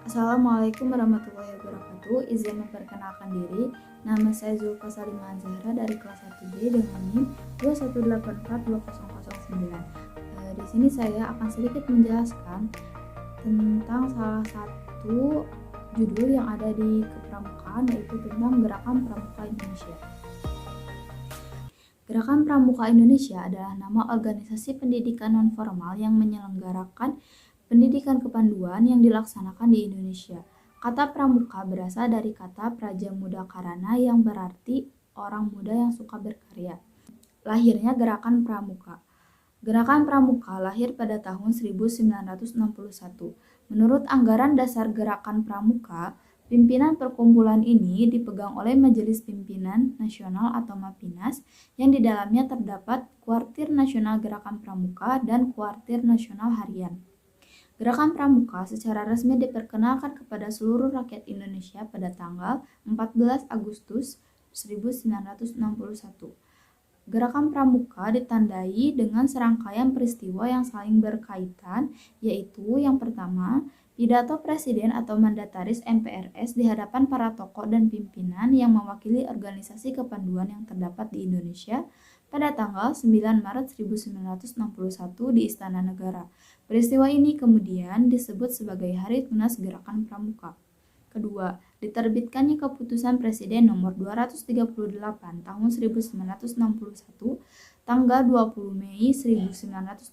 Assalamualaikum warahmatullahi wabarakatuh. Izin memperkenalkan diri. Nama saya Zulfa Salimah Zahra dari kelas 1B dengan NIM 218420009. Di sini saya akan sedikit menjelaskan tentang salah satu judul yang ada di kepramukaan, yaitu tentang Gerakan Pramuka Indonesia. Gerakan Pramuka Indonesia adalah nama organisasi pendidikan nonformal yang menyelenggarakan pendidikan kepanduan yang dilaksanakan di Indonesia. Kata pramuka berasal dari kata Praja Muda Karana yang berarti orang muda yang suka berkarya. Lahirnya Gerakan Pramuka. Gerakan Pramuka lahir pada tahun 1961. Menurut anggaran dasar Gerakan Pramuka, pimpinan perkumpulan ini dipegang oleh Majelis Pimpinan Nasional atau MAPINAS yang di dalamnya terdapat Kuartir Nasional Gerakan Pramuka dan Kuartir Nasional Harian. Gerakan Pramuka secara resmi diperkenalkan kepada seluruh rakyat Indonesia pada tanggal 14 Agustus 1961. Gerakan Pramuka ditandai dengan serangkaian peristiwa yang saling berkaitan, yaitu yang pertama, pidato Presiden atau Mandataris MPRS di hadapan para tokoh dan pimpinan yang mewakili organisasi kepanduan yang terdapat di Indonesia pada tanggal 9 Maret 1961 di Istana Negara. Peristiwa ini kemudian disebut sebagai Hari Tunas Gerakan Pramuka. Kedua, diterbitkannya Keputusan Presiden Nomor 238 Tahun 1961 tanggal 20 Mei 1961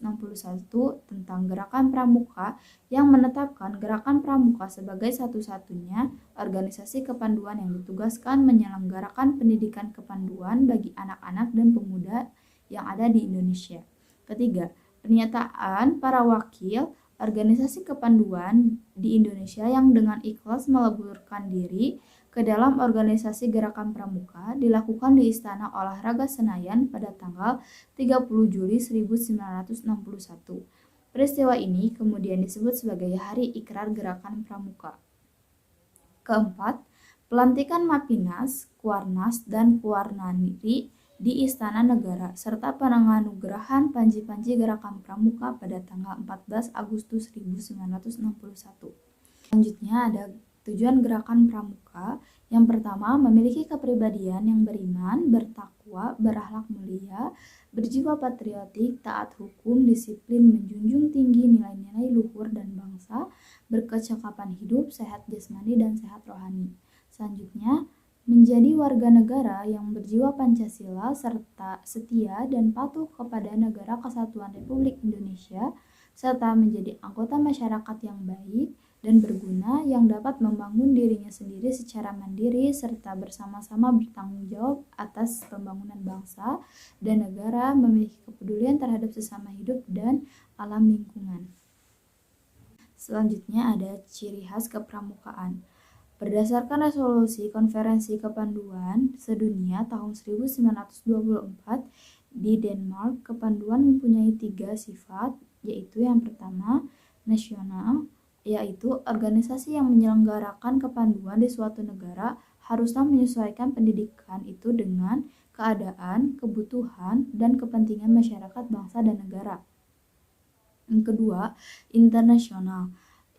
tentang Gerakan Pramuka yang menetapkan Gerakan Pramuka sebagai satu-satunya organisasi kepanduan yang ditugaskan menyelenggarakan pendidikan kepanduan bagi anak-anak dan pemuda yang ada di Indonesia. Ketiga, pernyataan para wakil organisasi kepanduan di Indonesia yang dengan ikhlas meleburkan diri ke dalam organisasi Gerakan Pramuka dilakukan di Istana Olahraga Senayan pada tanggal 30 Juli 1961. Peristiwa ini kemudian disebut sebagai Hari Ikrar Gerakan Pramuka. Keempat, pelantikan MAPINAS, Kuarnas, dan Kuarnaniri di Istana Negara, serta penganugerahan panji-panji Gerakan Pramuka pada tanggal 14 Agustus 1961. Selanjutnya ada tujuan Gerakan Pramuka. Yang pertama, memiliki kepribadian yang beriman, bertakwa, berakhlak mulia, berjiwa patriotik, taat hukum, disiplin, menjunjung tinggi nilai-nilai luhur dan bangsa, berkecakapan hidup, sehat jasmani dan sehat rohani. Selanjutnya, menjadi warga negara yang berjiwa Pancasila serta setia dan patuh kepada Negara Kesatuan Republik Indonesia, serta menjadi anggota masyarakat yang baik dan berguna yang dapat membangun dirinya sendiri secara mandiri serta bersama-sama bertanggung jawab atas pembangunan bangsa dan negara, memiliki kepedulian terhadap sesama hidup dan alam lingkungan. Selanjutnya ada ciri khas kepramukaan. Berdasarkan resolusi Konferensi Kepanduan Sedunia tahun 1924 di Denmark, kepanduan mempunyai 3 sifat, yaitu yang pertama, nasional, yaitu organisasi yang menyelenggarakan kepanduan di suatu negara haruslah menyesuaikan pendidikan itu dengan keadaan, kebutuhan, dan kepentingan masyarakat bangsa dan negara. Yang kedua, internasional,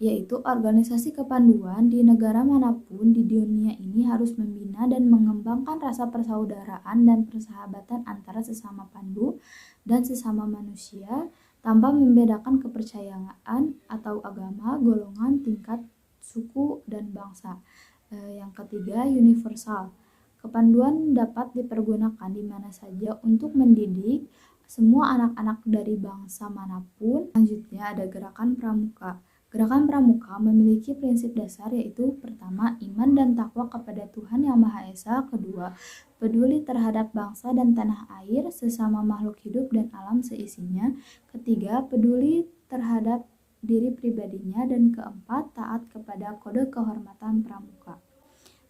yaitu organisasi kepanduan di negara manapun di dunia ini harus membina dan mengembangkan rasa persaudaraan dan persahabatan antara sesama pandu dan sesama manusia tanpa membedakan kepercayaan atau agama, golongan, tingkat, suku, dan bangsa. Yang ketiga, universal. Kepanduan dapat dipergunakan di mana saja untuk mendidik semua anak-anak dari bangsa manapun. Selanjutnya ada Gerakan Pramuka. Gerakan Pramuka memiliki prinsip dasar, yaitu pertama, iman dan takwa kepada Tuhan Yang Maha Esa. Kedua, peduli terhadap bangsa dan tanah air, sesama makhluk hidup dan alam seisinya. Ketiga, peduli terhadap diri pribadinya. Dan keempat, taat kepada kode kehormatan pramuka.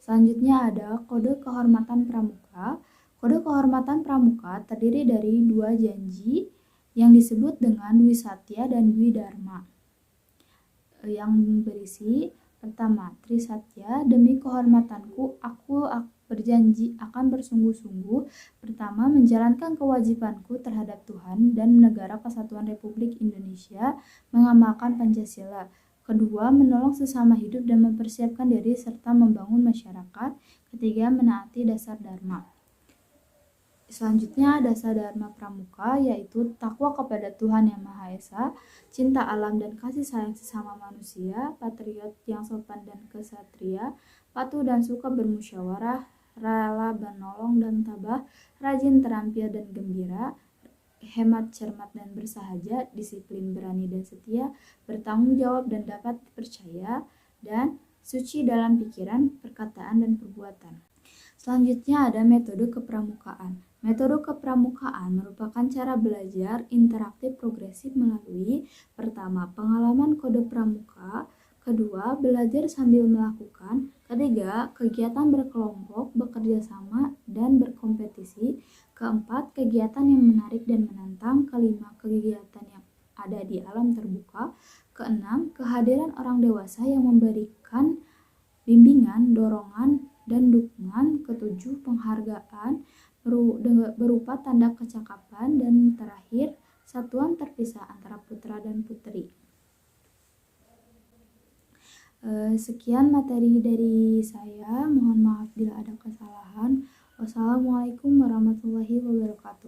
Selanjutnya ada kode kehormatan pramuka. Kode kehormatan pramuka terdiri dari 2 janji yang disebut dengan Dwi Satya dan Dwi Dharma, yang berisi pertama, Trisatya, demi kehormatanku aku berjanji akan bersungguh-sungguh pertama menjalankan kewajibanku terhadap Tuhan dan Negara Kesatuan Republik Indonesia, mengamalkan Pancasila. Kedua, menolong sesama hidup dan mempersiapkan diri serta membangun masyarakat. Ketiga, menaati dasar dharma. Selanjutnya, dasar dharma pramuka yaitu takwa kepada Tuhan Yang Maha Esa, cinta alam dan kasih sayang sesama manusia, patriot yang sopan dan kesatria, patuh dan suka bermusyawarah, rela menolong dan tabah, rajin, terampil dan gembira, hemat, cermat dan bersahaja, disiplin, berani dan setia, bertanggung jawab dan dapat dipercaya, dan suci dalam pikiran, perkataan dan perbuatan. Selanjutnya ada metode kepramukaan. Metode kepramukaan merupakan cara belajar interaktif progresif melalui pertama, pengalaman kode pramuka, kedua, belajar sambil melakukan, ketiga, kegiatan berkelompok, bekerja sama, dan berkompetisi, keempat, kegiatan yang menarik dan menantang, kelima, kegiatan yang ada di alam terbuka, keenam, kehadiran orang dewasa yang memberikan bimbingan, dorongan, dan dukungan, ketujuh, penghargaan berupa tanda kecakapan, dan terakhir, satuan terpisah antara putra dan putri. Sekian materi dari saya, mohon maaf bila ada kesalahan. Wassalamualaikum warahmatullahi wabarakatuh.